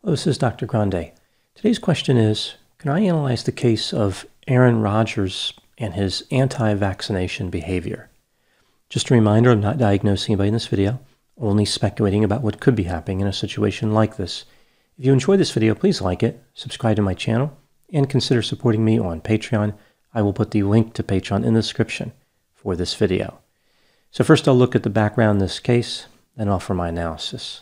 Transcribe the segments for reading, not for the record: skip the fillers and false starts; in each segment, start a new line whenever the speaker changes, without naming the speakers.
Hello, this is Dr. Grande. Today's question is, can I analyze the case of Aaron Rodgers and his anti-vaccination behavior? Just a reminder, I'm not diagnosing anybody in this video, only speculating about what could be happening in a situation like this. If you enjoyed this video, please like it, subscribe to my channel, and consider supporting me on Patreon. I will put the link to Patreon in the description for this video. So first I'll look at the background in this case, then offer my analysis.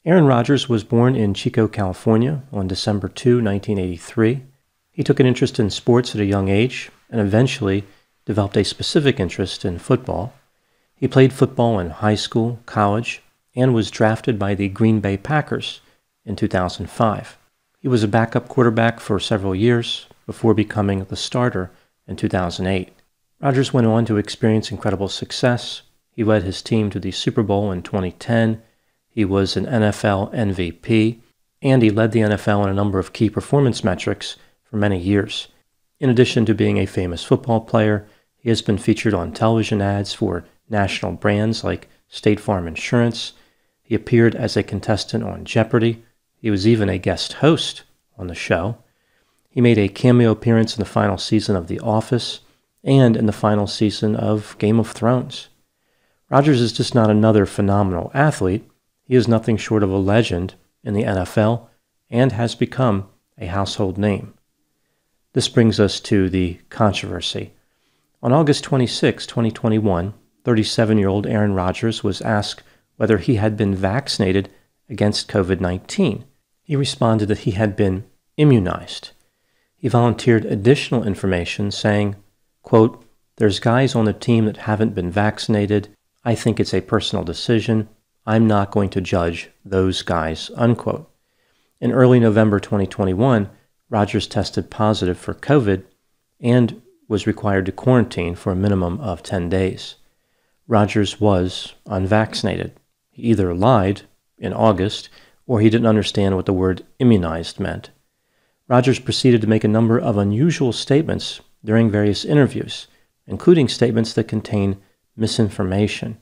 Aaron Rodgers was born in Chico, California on December 2, 1983. He took an interest in sports at a young age and eventually developed a specific interest in football. He played football in high school, college, and was drafted by the Green Bay Packers in 2005. He was a backup quarterback for several years before becoming the starter in 2008. Rodgers went on to experience incredible success. He led his team to the Super Bowl in 2010. He was an NFL MVP, and he led the NFL in a number of key performance metrics for many years. In addition to being a famous football player, he has been featured on television ads for national brands like State Farm Insurance. He appeared as a contestant on Jeopardy! He was even a guest host on the show. He made a cameo appearance in the final season of The Office and in the final season of Game of Thrones. Rodgers is just not another phenomenal athlete. He is nothing short of a legend in the NFL and has become a household name. This brings us to the controversy. On August 26, 2021, 37-year-old Aaron Rodgers was asked whether he had been vaccinated against COVID-19. He responded that he had been immunized. He volunteered additional information saying, quote, "There's guys on the team that haven't been vaccinated. I think it's a personal decision. I'm not going to judge those guys," unquote. In early November 2021, Rodgers tested positive for COVID and was required to quarantine for a minimum of 10 days. Rodgers was unvaccinated. He either lied in August or he didn't understand what the word immunized meant. Rodgers proceeded to make a number of unusual statements during various interviews, including statements that contain misinformation.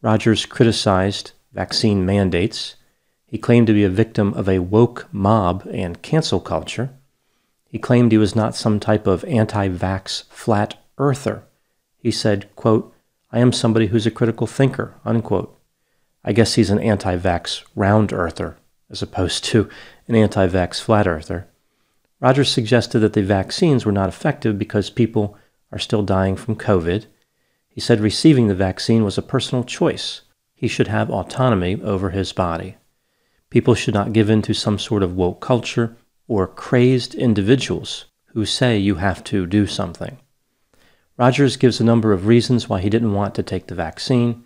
Rodgers criticized vaccine mandates. He claimed to be a victim of a woke mob and cancel culture. He claimed he was not some type of anti-vax flat earther. He said, quote, "I am somebody who's a critical thinker," unquote. I guess he's an anti-vax round earther as opposed to an anti-vax flat earther. Rodgers suggested that the vaccines were not effective because people are still dying from COVID. He said receiving the vaccine was a personal choice. He should have autonomy over his body. People should not give in to some sort of woke culture or crazed individuals who say you have to do something. Rodgers gives a number of reasons why he didn't want to take the vaccine.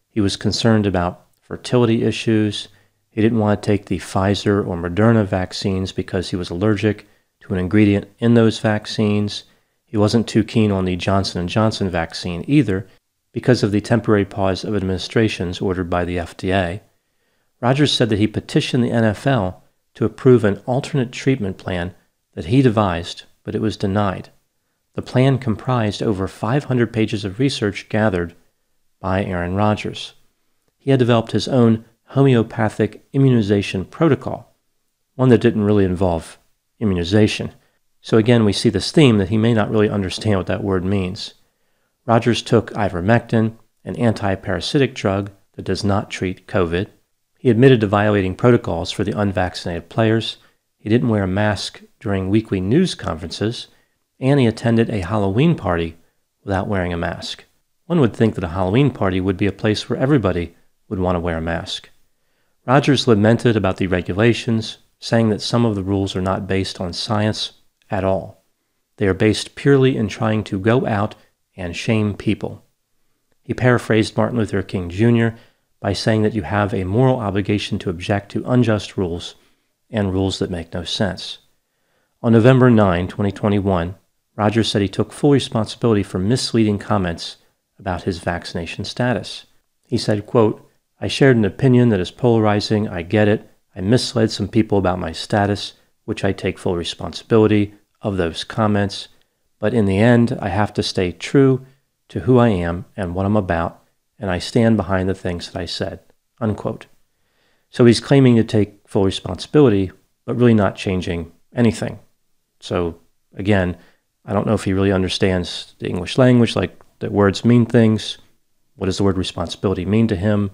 He was concerned about fertility issues. He didn't want to take the Pfizer or Moderna vaccines because he was allergic to an ingredient in those vaccines. He wasn't too keen on the Johnson & Johnson vaccine either because of the temporary pause of administrations ordered by the FDA. Rodgers said that he petitioned the NFL to approve an alternate treatment plan that he devised, but it was denied. The plan comprised over 500 pages of research gathered by Aaron Rodgers. He had developed his own homeopathic immunization protocol, one that didn't really involve immunization. So again, we see this theme that he may not really understand what that word means. Rodgers took ivermectin, an anti-parasitic drug that does not treat COVID. He admitted to violating protocols for the unvaccinated players. He didn't wear a mask during weekly news conferences, and he attended a Halloween party without wearing a mask. One would think that a Halloween party would be a place where everybody would want to wear a mask. Rodgers lamented about the regulations, saying that some of the rules are not based on science at all. They are based purely in trying to go out and shame people. He paraphrased Martin Luther King Jr. by saying that you have a moral obligation to object to unjust rules and rules that make no sense. On November 9, 2021, Rodgers said he took full responsibility for misleading comments about his vaccination status. He said, quote, "I shared an opinion that is polarizing. I get it. I misled some people about my status, which I take full responsibility of those comments. But in the end, I have to stay true to who I am and what I'm about, and I stand behind the things that I said," unquote. So he's claiming to take full responsibility, but really not changing anything. So again, I don't know if he really understands the English language, like that words mean things. What does the word responsibility mean to him?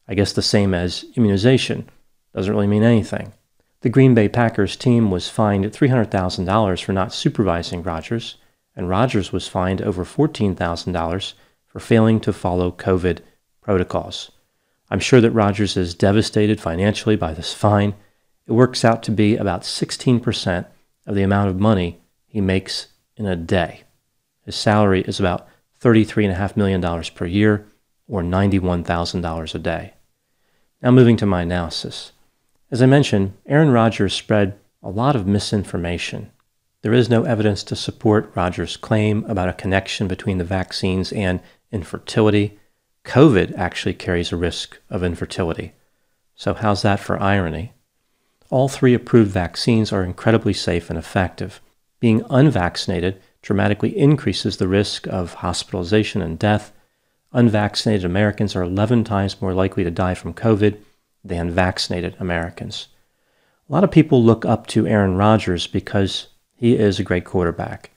I guess the same as immunization. Doesn't really mean anything. The Green Bay Packers team was fined $300,000 for not supervising Rodgers, and Rodgers was fined over $14,000 for failing to follow COVID protocols. I'm sure that Rodgers is devastated financially by this fine. It works out to be about 16% of the amount of money he makes in a day. His salary is about $33.5 million per year, or $91,000 a day. Now moving to my analysis. As I mentioned, Aaron Rodgers spread a lot of misinformation. There is no evidence to support Rodgers' claim about a connection between the vaccines and infertility. COVID actually carries a risk of infertility. So how's that for irony? All 3 approved vaccines are incredibly safe and effective. Being unvaccinated dramatically increases the risk of hospitalization and death. Unvaccinated Americans are 11 times more likely to die from COVID than vaccinated Americans. A lot of people look up to Aaron Rodgers because he is a great quarterback.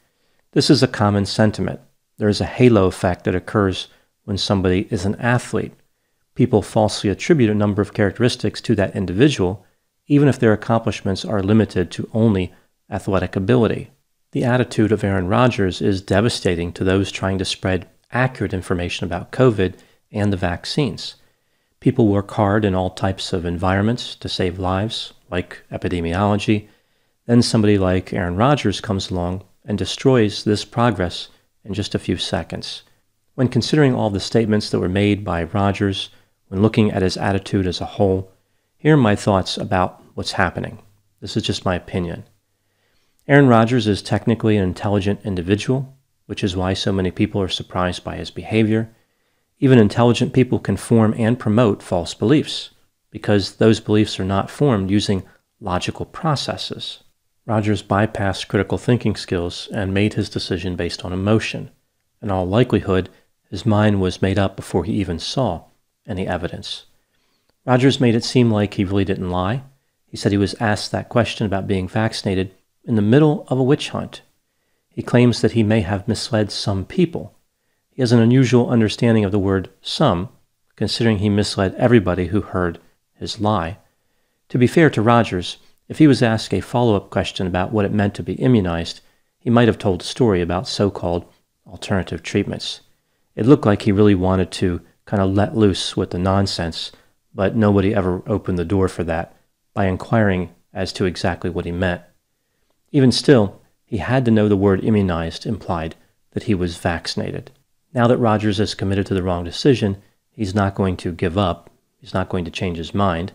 This is a common sentiment. There is a halo effect that occurs when somebody is an athlete. People falsely attribute a number of characteristics to that individual, even if their accomplishments are limited to only athletic ability. The attitude of Aaron Rodgers is devastating to those trying to spread accurate information about COVID and the vaccines. People work hard in all types of environments to save lives, like epidemiology. Then somebody like Aaron Rodgers comes along and destroys this progress in just a few seconds. When considering all the statements that were made by Rodgers, when looking at his attitude as a whole, here are my thoughts about what's happening. This is just my opinion. Aaron Rodgers is technically an intelligent individual, which is why so many people are surprised by his behavior. Even intelligent people can form and promote false beliefs, because those beliefs are not formed using logical processes. Rodgers bypassed critical thinking skills and made his decision based on emotion. In all likelihood, his mind was made up before he even saw any evidence. Rodgers made it seem like he really didn't lie. He said he was asked that question about being vaccinated in the middle of a witch hunt. He claims that he may have misled some people. He has an unusual understanding of the word some, considering he misled everybody who heard his lie. To be fair to Rodgers, if he was asked a follow-up question about what it meant to be immunized, he might have told a story about so-called alternative treatments. It looked like he really wanted to kind of let loose with the nonsense, but nobody ever opened the door for that by inquiring as to exactly what he meant. Even still, he had to know the word immunized implied that he was vaccinated. Now that Rodgers is committed to the wrong decision, he's not going to give up. He's not going to change his mind.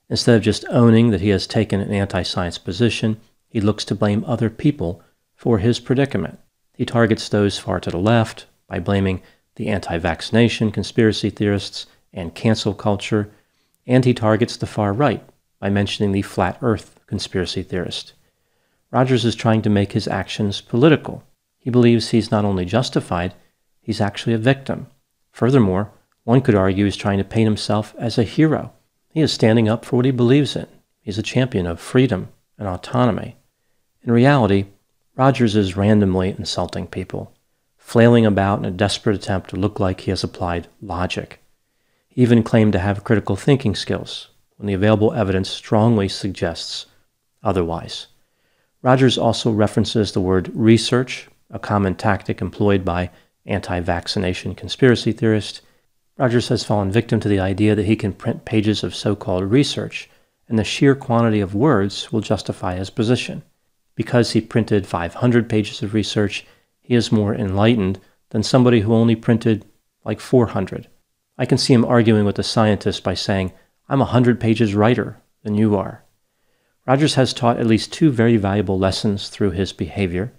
Instead of just owning that he has taken an anti-science position, he looks to blame other people for his predicament. He targets those far to the left by blaming the anti-vaccination conspiracy theorists and cancel culture, and he targets the far right by mentioning the flat earth conspiracy theorist. Rodgers is trying to make his actions political. He believes he's not only justified, he's actually a victim. Furthermore, one could argue he's trying to paint himself as a hero. He is standing up for what he believes in. He's a champion of freedom and autonomy. In reality, Rodgers is randomly insulting people, flailing about in a desperate attempt to look like he has applied logic. He even claimed to have critical thinking skills, when the available evidence strongly suggests otherwise. Rodgers also references the word research, a common tactic employed by anti-vaccination conspiracy theorists. Rodgers has fallen victim to the idea that he can print pages of so-called research, and the sheer quantity of words will justify his position. Because he printed 500 pages of research, he is more enlightened than somebody who only printed like 400. I can see him arguing with a scientist by saying, "I'm 100 pages righter than you are." Rodgers has taught at least 2 very valuable lessons through his behavior.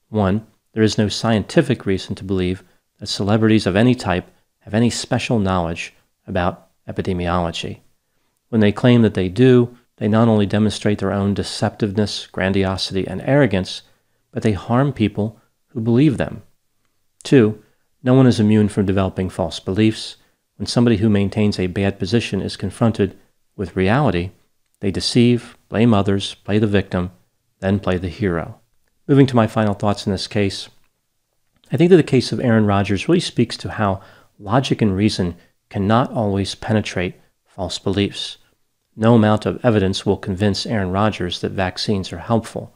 1, there is no scientific reason to believe that celebrities of any type have any special knowledge about epidemiology. When they claim that they do, they not only demonstrate their own deceptiveness, grandiosity, and arrogance, but they harm people who believe them. 2, no one is immune from developing false beliefs. When somebody who maintains a bad position is confronted with reality, they deceive, blame others, play the victim, then play the hero. Moving to my final thoughts in this case, I think that the case of Aaron Rodgers really speaks to how logic and reason cannot always penetrate false beliefs. No amount of evidence will convince Aaron Rodgers that vaccines are helpful.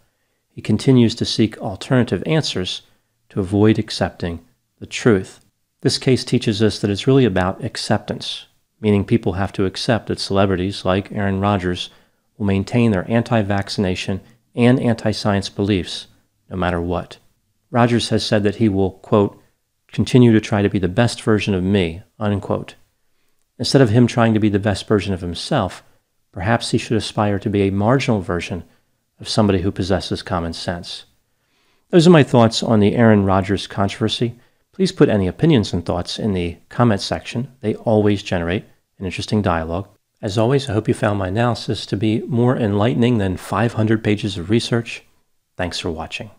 He continues to seek alternative answers to avoid accepting the truth. This case teaches us that it's really about acceptance, meaning people have to accept that celebrities like Aaron Rodgers will maintain their anti-vaccination and anti-science beliefs no matter what. Rodgers has said that he will, quote, continue to try to be the best version of me, unquote. Instead of him trying to be the best version of himself, perhaps he should aspire to be a marginal version of somebody who possesses common sense. Those are my thoughts on the Aaron Rodgers controversy. Please put any opinions and thoughts in the comment section. They always generate an interesting dialogue. As always, I hope you found my analysis to be more enlightening than 500 pages of research. Thanks for watching.